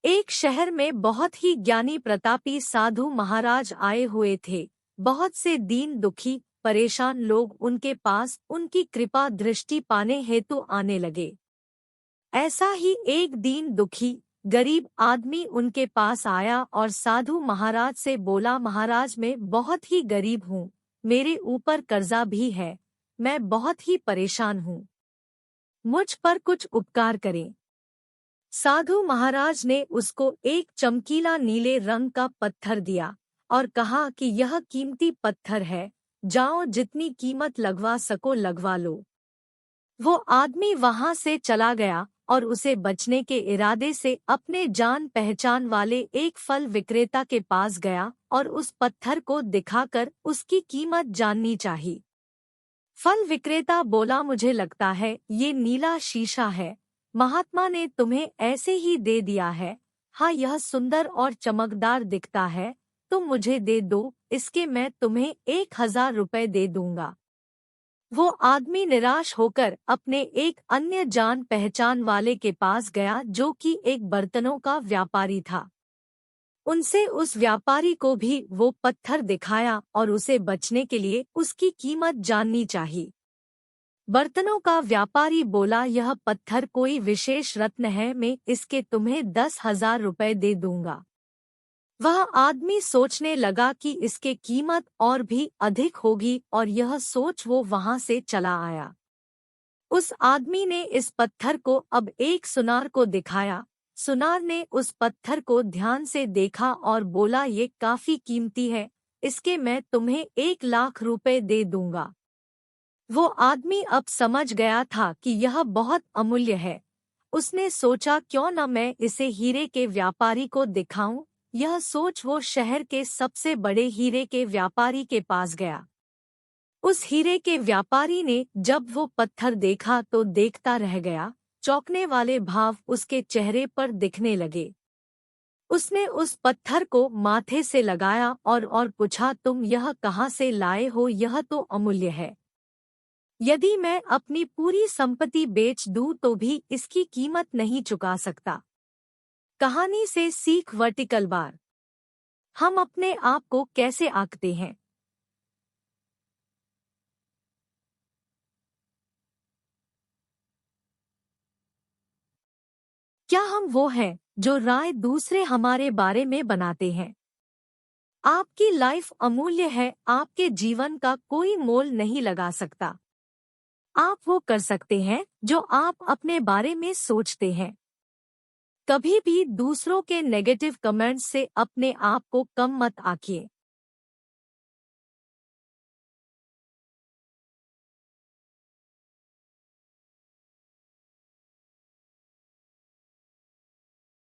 एक शहर में बहुत ही ज्ञानी प्रतापी साधु महाराज आए हुए थे। बहुत से दीन दुखी परेशान लोग उनके पास उनकी कृपा दृष्टि पाने हेतु आने लगे। ऐसा ही एक दीन दुखी गरीब आदमी उनके पास आया और साधु महाराज से बोला, महाराज मैं बहुत ही गरीब हूँ, मेरे ऊपर कर्जा भी है, मैं बहुत ही परेशान हूँ, मुझ पर कुछ उपकार करें। साधु महाराज ने उसको एक चमकीला नीले रंग का पत्थर दिया और कहा कि यह कीमती पत्थर है, जाओ जितनी कीमत लगवा सको लगवा लो। वो आदमी वहां से चला गया और उसे बचने के इरादे से अपने जान पहचान वाले एक फल विक्रेता के पास गया और उस पत्थर को दिखाकर उसकी कीमत जाननी चाहिए। फल विक्रेता बोला, मुझे लगता है ये नीला शीशा है, महात्मा ने तुम्हें ऐसे ही दे दिया है। हाँ, यह सुंदर और चमकदार दिखता है, तुम मुझे दे दो, इसके मैं तुम्हें 1000 रुपए दे दूंगा। वो आदमी निराश होकर अपने एक अन्य जान पहचान वाले के पास गया जो कि एक बर्तनों का व्यापारी था। उनसे उस व्यापारी को भी वो पत्थर दिखाया और उसे बचने के लिए उसकी कीमत जाननी चाहिए। बर्तनों का व्यापारी बोला, यह पत्थर कोई विशेष रत्न है, मैं इसके तुम्हें 10,000 रुपए दे दूंगा। वह आदमी सोचने लगा कि इसके कीमत और भी अधिक होगी और यह सोच वो वहां से चला आया। उस आदमी ने इस पत्थर को अब एक सुनार को दिखाया। सुनार ने उस पत्थर को ध्यान से देखा और बोला, ये काफी कीमती है, इसके मैं तुम्हें 1,00,000 रुपए दे दूंगा। वो आदमी अब समझ गया था कि यह बहुत अमूल्य है। उसने सोचा, क्यों न मैं इसे हीरे के व्यापारी को दिखाऊं। यह सोच वो शहर के सबसे बड़े हीरे के व्यापारी के पास गया। उस हीरे के व्यापारी ने जब वो पत्थर देखा तो देखता रह गया, चौंकने वाले भाव उसके चेहरे पर दिखने लगे। उसने उस पत्थर को माथे से लगाया और पूछा, तुम यह कहाँ से लाए हो, यह तो अमूल्य है। यदि मैं अपनी पूरी संपत्ति बेच दूं तो भी इसकी कीमत नहीं चुका सकता। कहानी से सीख वर्टिकल बार। हम अपने आप को कैसे आंकते हैं? क्या हम वो हैं जो राय दूसरे हमारे बारे में बनाते हैं? आपकी लाइफ अमूल्य है, आपके जीवन का कोई मोल नहीं लगा सकता। आप वो कर सकते हैं जो आप अपने बारे में सोचते हैं। कभी भी दूसरों के नेगेटिव कमेंट्स से अपने आप को कम मत आंकिए।